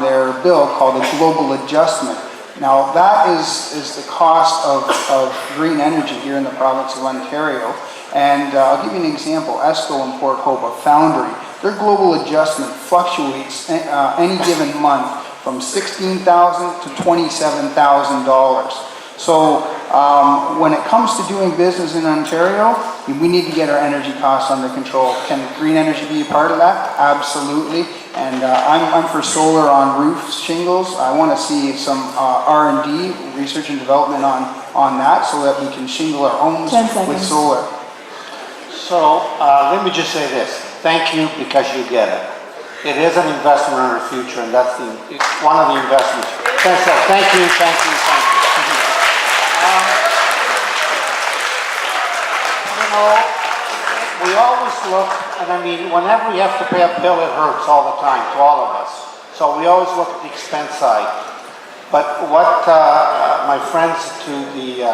Speaker 6: their bill called a global adjustment. Now that is the cost of green energy here in the province of Ontario. And I'll give you an example. ESCO in Port Hope, a foundry, their global adjustment fluctuates any given month from $16,000 to $27,000. So when it comes to doing business in Ontario, we need to get our energy costs under control. Can green energy be a part of that? Absolutely. And I'm for solar on roof shingles. I want to see some R&D, research and development on that, so that we can shingle our homes with solar.
Speaker 4: So let me just say this. Thank you, because you get it. It is an investment in our future, and that's one of the investments. Thank you. You know, we always look, and I mean, whenever we have to pay a bill, it hurts all the time, to all of us. So we always look at the expense side. But what my friends to the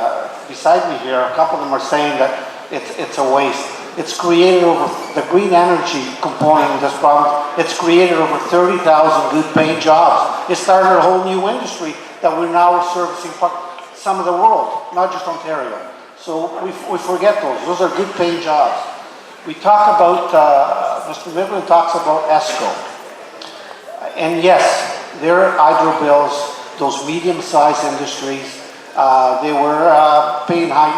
Speaker 4: beside me here, a couple of them are saying that it's a waste. It's created over, the green energy component of this province, it's created over 30,000 good-paying jobs. It started a whole new industry that we're now servicing some of the world, not just Ontario. So we forget those. Those are good-paying jobs. We talk about, Mr. Milligan talks about ESCO. And yes, their hydro bills, those medium-sized industries, they were paying high,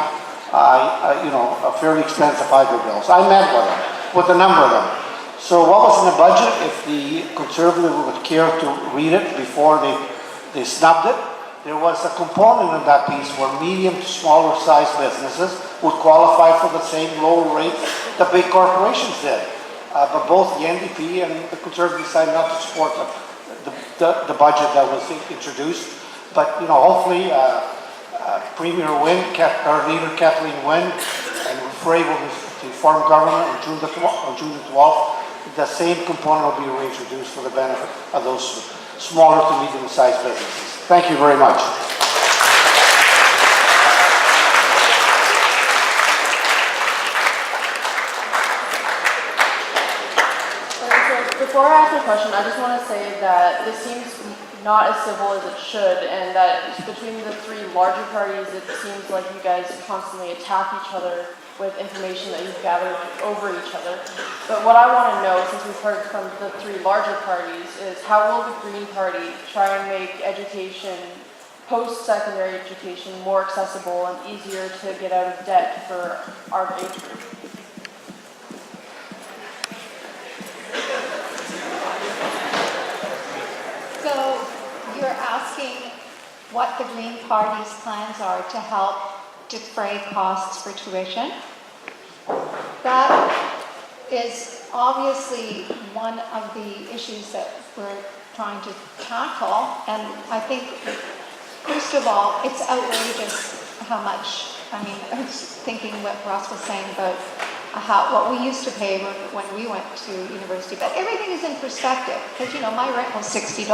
Speaker 4: fairly expensive hydro bills. I met with a number of them. So what was in the budget? If the Conservative would care to read it before they snubbed it, there was a component in that piece where medium to smaller sized businesses would qualify for the same low rates the big corporations did. But both the NDP and the Conservative decided not to support the budget that was introduced. But, hopefully, Premier Wynne, our leader Kathleen Wynne, and we're able to form government on June the 12th, the same component will be reintroduced for the benefit of those smaller to medium-sized businesses. Thank you very much.
Speaker 14: Before I ask a question, I just want to say that this seems not as civil as it should, and that between the three larger parties, it seems like you guys constantly attack each other with information that you've gathered over each other. But what I want to know, since we've heard from the three larger parties, is how will the Green Party try and make education, post-secondary education, more accessible and easier to get out of debt for our age group?
Speaker 12: So you're asking what the Green Party's plans are to help defray costs for tuition? That is obviously one of the issues that we're trying to tackle, and I think, first of all, it's outrageous how much, I was thinking what Ross was saying about what we used to pay when we went to university, but everything is in perspective, because my rent was $60.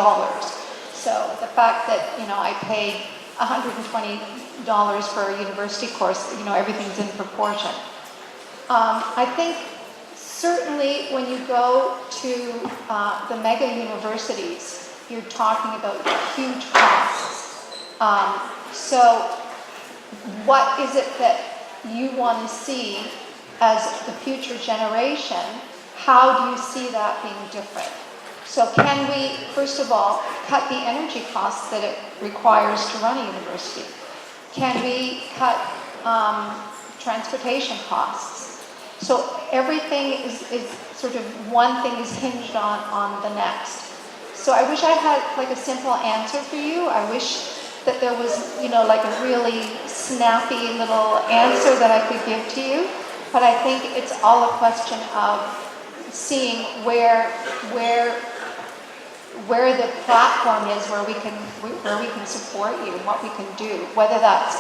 Speaker 12: So the fact that I paid $120 for a university course, everything's in proportion. I think Certainly, when you go to the mega universities, you're talking about huge costs. So what is it that you want to see as the future generation? How do you see that being different? So can we, first of all, cut the energy costs that it requires to run a university? Can we cut transportation costs? So everything is sort of, one thing is hinged on the next. So I wish I had like a simple answer for you. I wish that there was, like a really snappy little answer that I could give to you. But I think it's all a question of seeing where the platform is, where we can support you and what we can do. Whether that's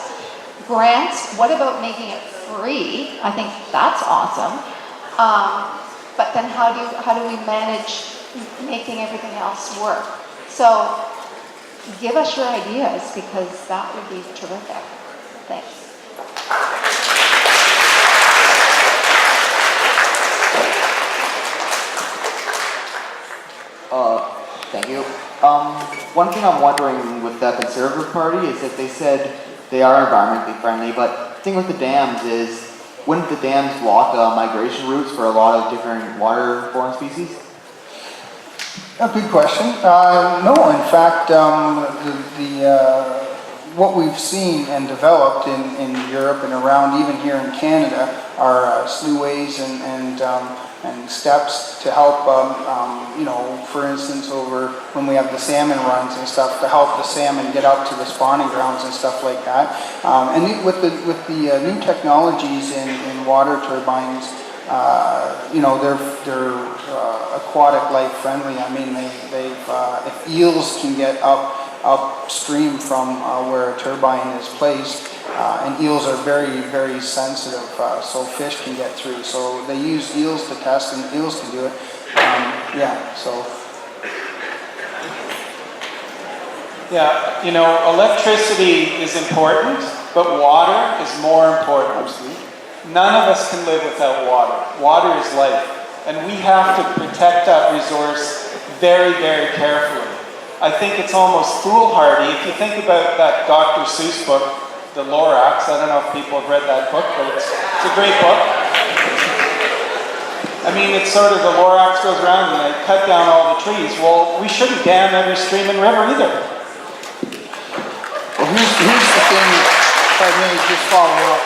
Speaker 12: grants, what about making it free? I think that's awesome. But then how do we manage making everything else work? So give us your ideas, because that would be terrific. Thanks.
Speaker 15: Thank you. One thing I'm wondering with the Conservative Party is that they said they are environmentally friendly, but the thing with the dams is, wouldn't the dams block migration routes for a lot of different waterborne species?
Speaker 6: A good question. No, in fact, what we've seen and developed in Europe and around, even here in Canada, are sluways and steps to help, for instance, over when we have the salmon runs and stuff, to help the salmon get up to the spawning grounds and stuff like that. And with the new technologies in water turbines, they're aquatic life friendly. I mean, if eels can get upstream from where a turbine is placed, and eels are very, very sensitive, so fish can get through. So they use eels to test, and eels can do it.
Speaker 7: Electricity is important, but water is more important. None of us can live without water. Water is life, and we have to protect that resource very, very carefully. I think it's almost foolhardy. If you think about that Dr. Seuss book, The Lorax, I don't know if people have read that book, but it's a great book. I mean, it's sort of the Lorax goes around and they cut down all the trees. Well, we shouldn't dam every stream and river either.
Speaker 6: Well, here's the thing, if I may just follow up.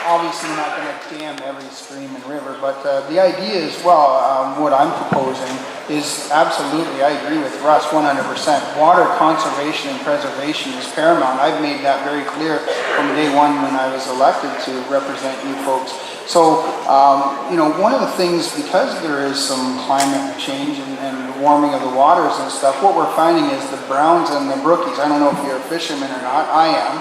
Speaker 6: Obviously we're not going to dam every stream and river, but the idea as well, what I'm proposing is absolutely, I agree with Russ 100%. Water conservation and preservation is paramount. I've made that very clear from day one when I was elected to represent you folks. So, one of the things, because there is some climate change and warming of the waters and stuff, what we're finding is the browns and the brookies, I don't know if you're a fisherman or not, I am,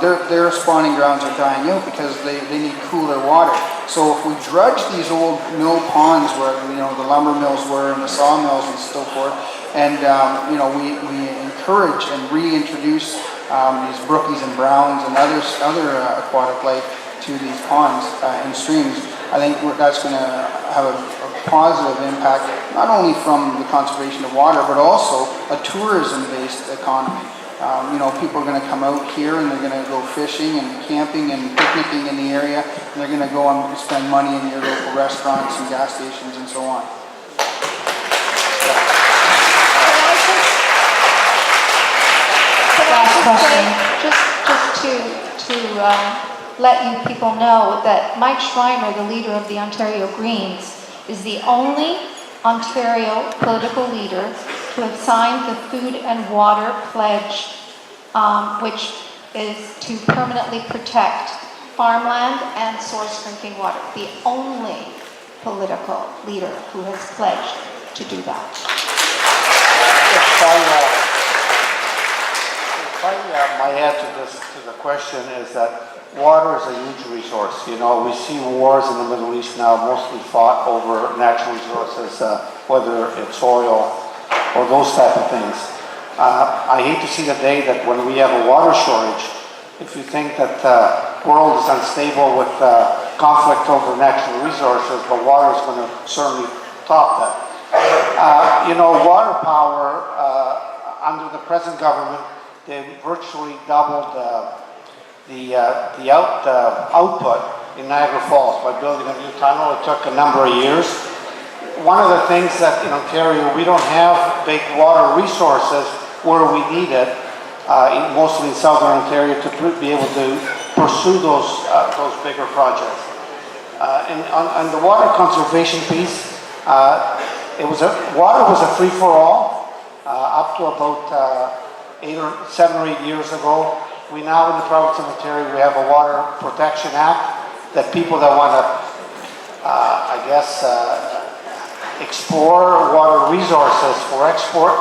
Speaker 6: their spawning grounds are dying out because they need cooler water. So if we drudge these old mill ponds where the lumber mills were and the sawmills and so forth, and we encourage and reintroduce these brookies and browns and other aquatic life to these ponds and streams, I think that's going to have a positive impact, not only from the conservation of water, but also a tourism-based economy. People are going to come out here and they're going to go fishing and camping and picnicking in the area, and they're going to go and spend money in your local restaurants and gas stations and so on.
Speaker 12: Just to let you people know that Mike Schreimer, the leader of the Ontario Greens, is the only Ontario political leader to have signed the Food and Water Pledge, which is to permanently protect farmland and source drinking water. The only political leader who has pledged to do that.
Speaker 4: If I add to the question is that water is a huge resource. We see wars in the Middle East now mostly fought over natural resources, whether it's oil or those type of things. I hate to see the day that when we have a water shortage, if you think that the world is unstable with conflict over natural resources, but water is going to certainly top that. Water power, under the present government, they virtually doubled the output in Niagara Falls by building a new tunnel. It took a number of years. One of the things that in Ontario, we don't have big water resources where we need it, mostly in southern Ontario, to be able to pursue those bigger projects. And on the water conservation piece, water was a free-for-all up to about 7 or 8 years ago. We now, in the province of Ontario, we have a Water Protection Act that people that want to, explore water resources for export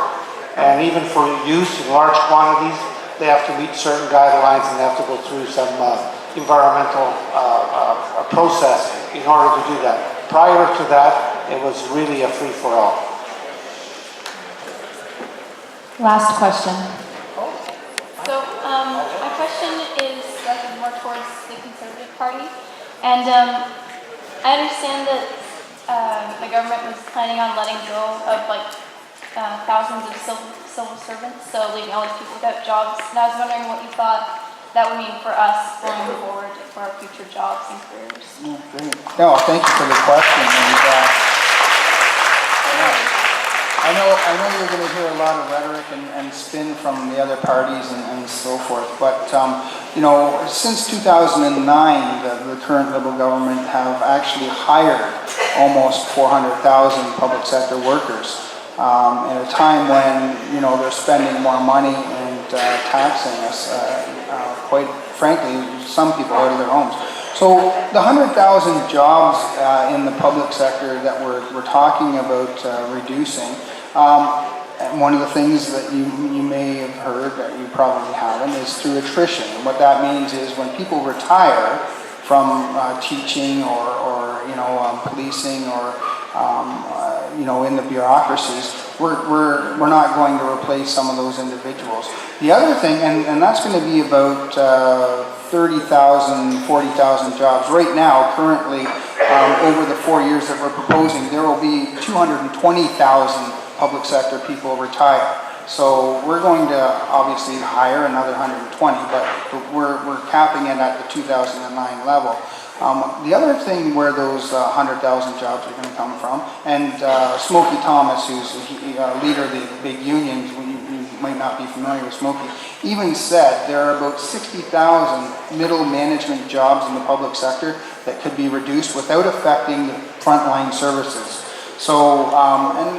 Speaker 4: and even for use in large quantities, they have to meet certain guidelines and they have to go through some environmental process in order to do that. Prior to that, it was really a free-for-all.
Speaker 12: Last question.
Speaker 9: So, my question is directed more towards the Conservative Party. And I understand that the government was planning on letting go of thousands of civil servants, so leaving all these people without jobs. And I was wondering what you thought that would mean for us going forward for our future jobs and careers.
Speaker 6: Yeah, great. No, thank you for the question. And, I know you're going to hear a lot of rhetoric and spin from the other parties and so forth, but since 2009, the current Liberal government have actually hired almost 400,000 public sector workers in a time when they're spending more money and taxing us. Quite frankly, some people out of their homes. So the 100,000 jobs in the public sector that we're talking about reducing, and one of the things that you may have heard, that you probably haven't, is through attrition. And what that means is when people retire from teaching or policing or in the bureaucracies, we're not going to replace some of those individuals. The other thing, and that's going to be about 30,000, 40,000 jobs. Right now, currently, over the 4 years that we're proposing, there will be 220,000 public sector people retire. So we're going to obviously hire another 120, but we're capping it at the 2009 level. The other thing where those 100,000 jobs are going to come from, and Smokey Thomas, who's a leader of the big unions, you might not be familiar with Smokey, even said there are about 60,000 middle management jobs in the public sector that could be reduced without affecting the frontline services. So,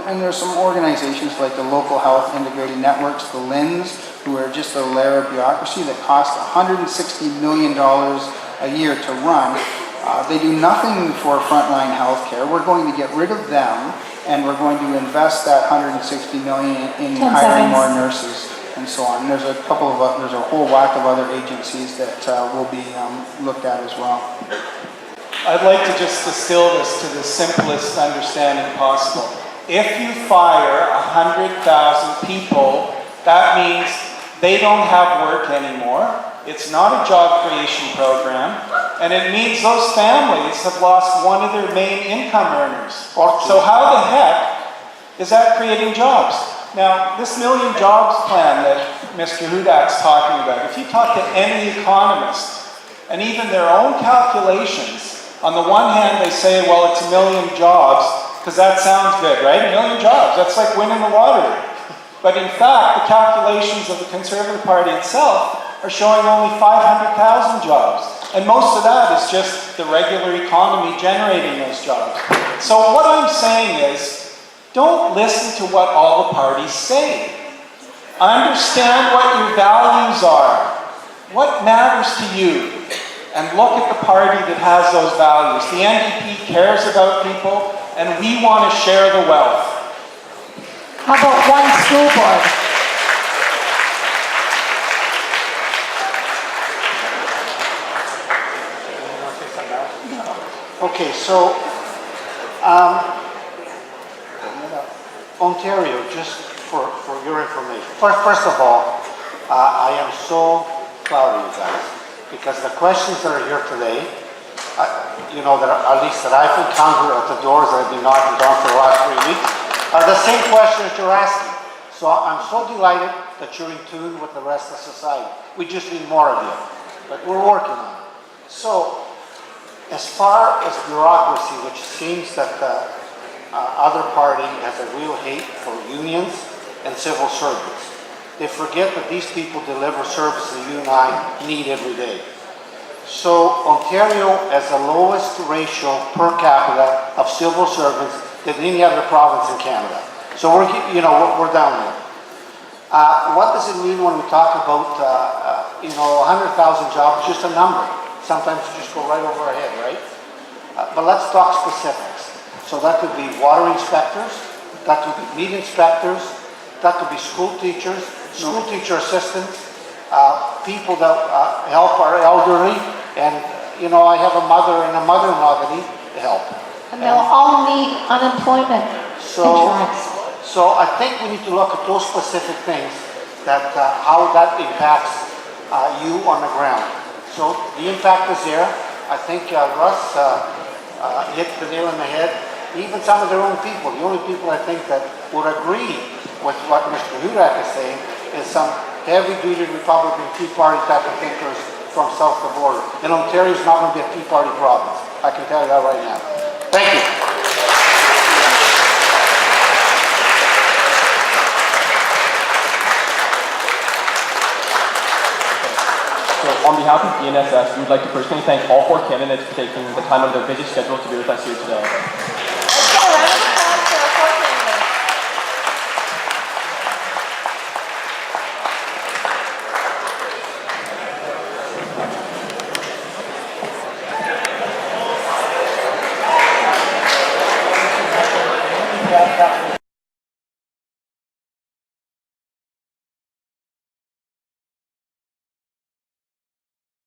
Speaker 6: and there's some organizations like the Local Health Integrated Networks, the LINs, who are just a layer of bureaucracy that cost $160 million a year to run. They do nothing for frontline health care. We're going to get rid of them, and we're going to invest that $160 million in hiring more nurses and so on. There's a whole whack of other agencies that will be looked at as well.
Speaker 7: I'd like to just distill this to the simplest understanding possible. If you fire 100,000 people, that means they don't have work anymore. It's not a job creation program, and it means those families have lost one of their main income earners. So how the heck is that creating jobs? Now, this million jobs plan that Mr. Hudak's talking about, if you talk to any economist, and even their own calculations, on the one hand, they say, well, it's 1 million jobs, because that sounds good, right? 1 million jobs, that's like winning the lottery. But in fact, the calculations of the Conservative Party itself are showing only 500,000 jobs. And most of that is just the regular economy generating those jobs. So what I'm saying is, don't listen to what all the parties say. Understand what your values are. What matters to you? And look at the party that has those values. The NDP cares about people, and we want to share the wealth.
Speaker 12: How about one school board?
Speaker 4: Okay, so Ontario, just for your information. First of all, I am so proud of you guys, because the questions that are here today you know, that at least that I've encountered at the doors that I've been knocking down for the last 3 weeks, are the same questions you're asking. So I'm so delighted that you're in tune with the rest of society. We just need more of you, but we're working on it. So, as far as bureaucracy, which seems that the other party has a real hate for unions and civil servants, they forget that these people deliver services that you and I need every day. So Ontario has the lowest ratio per capita of civil servants than any other province in Canada. So we're down there. What does it mean when we talk about 100,000 jobs? Just a number. Sometimes you just go right over our head, right? But let's talk specifics. So that could be water inspectors, that could be meat inspectors, that could be school teachers, school teacher assistants, people that help our elderly, and I have a mother and a mother-in-law that need help.
Speaker 12: And they'll all need unemployment insurance.
Speaker 4: So I think we need to look at those specific things, that how that impacts you on the ground. So the impact is there. I think Russ hit the nail on the head. Even some of their own people, the only people I think that would agree with what Mr. Hudak is saying is some heavy-duty Republican Tea Party type of thinkers from south of the border. And Ontario is not going to be a Tea Party province. I can tell you that right now. Thank you.
Speaker 2: So on behalf of ENSS, we would like to personally thank all 4 candidates for taking the time out of their busy schedule to be with us here today.